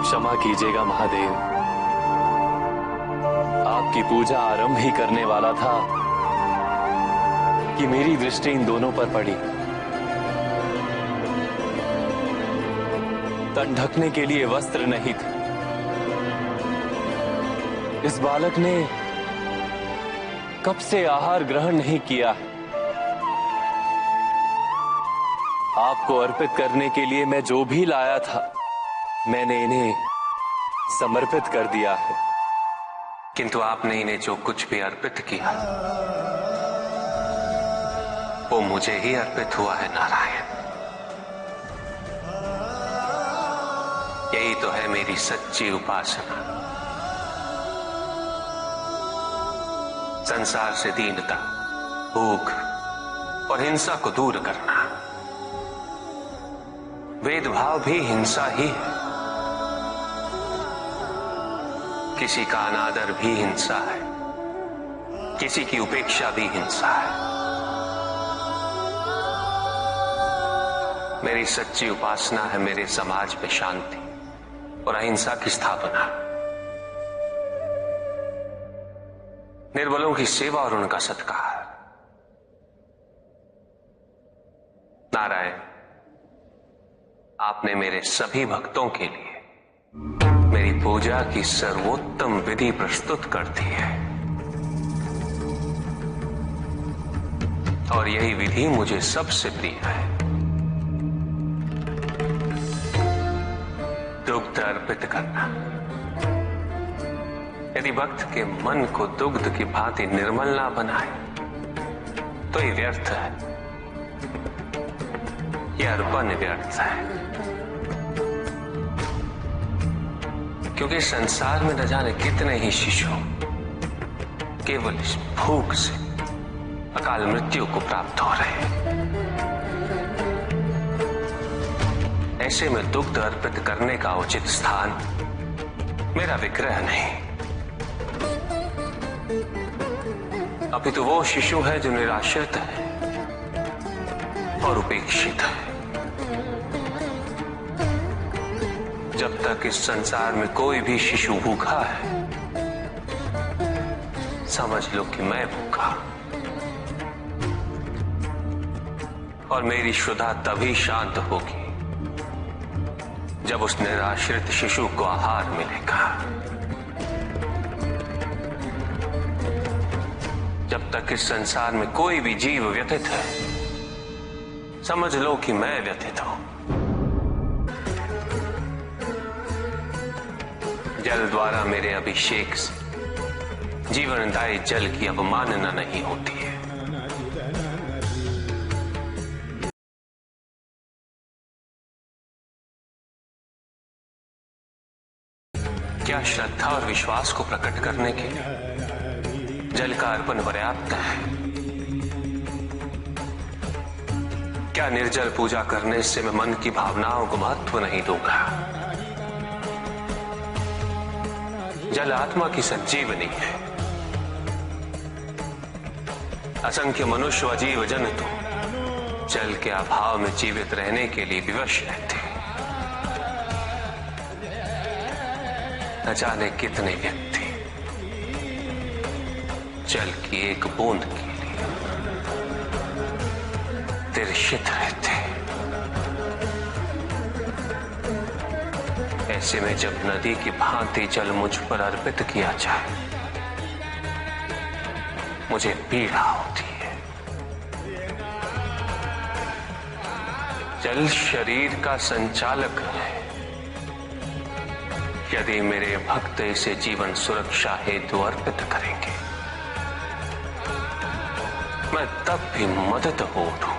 क्षमा कीजिएगा महादेव, आपकी पूजा आरंभ ही करने वाला था कि मेरी दृष्टि इन दोनों पर पड़ी। तन ढकने के लिए वस्त्र नहीं थे। इस बालक ने कब से आहार ग्रहण नहीं किया है। आपको अर्पित करने के लिए मैं जो भी लाया था, मैंने इन्हें समर्पित कर दिया है। किंतु आपने इन्हें जो कुछ भी अर्पित किया वो मुझे ही अर्पित हुआ है नारायण। यही तो है मेरी सच्ची उपासना। संसार से दीनता, भूख और हिंसा को दूर करना। भेदभाव भी हिंसा ही है। किसी का अनादर भी हिंसा है, किसी की उपेक्षा भी हिंसा है। मेरी सच्ची उपासना है मेरे समाज में शांति और अहिंसा की स्थापना, निर्बलों की सेवा और उनका सत्कार। नारायण, आपने मेरे सभी भक्तों के लिए मेरी पूजा की सर्वोत्तम विधि प्रस्तुत कर दी है और यही विधि मुझे सबसे प्रिय है। दुग्ध अर्पित करना। यदि भक्त के मन को दुग्ध की भांति निर्मल ना बनाए तो ये व्यर्थ है, यह अर्पण व्यर्थ है। क्योंकि संसार में न जाने कितने ही शिशु केवल इस भूख से अकाल मृत्यु को प्राप्त हो रहे हैं। ऐसे में दुग्ध अर्पित करने का उचित स्थान मेरा विग्रह नहीं, अपितु वो शिशु है जो निराश्रित है और उपेक्षित है। जब तक इस संसार में कोई भी शिशु भूखा है, समझ लो कि मैं भूखा। और मेरी क्षुधा तभी शांत होगी जब उस निराश्रित शिशु को आहार मिलेगा। जब तक इस संसार में कोई भी जीव व्यथित है, समझ लो कि मैं व्यथित हूं। जल द्वारा मेरे अभिषेक से जीवनदायी जल की अवमानना नहीं होती है। क्या श्रद्धा और विश्वास को प्रकट करने के लिए जल का अर्पण पर्याप्त है? क्या निर्जल पूजा करने से मैं मन की भावनाओं को महत्व नहीं दूंगा? जल आत्मा की संजीवनी है। असंख्य मनुष्य व जीव जंतु जल के अभाव में जीवित रहने के लिए विवश रहते हैं। न जाने कितने व्यक्ति जल की एक बूंद के लिए तिरछित रहते हैं। ऐसे में जब नदी की भांति जल मुझ पर अर्पित किया जाए, मुझे पीड़ा होती है। जल शरीर का संचालक है। यदि मेरे भक्त इसे जीवन सुरक्षा हेतु अर्पित करेंगे, मैं तब भी मदद हो उठूं।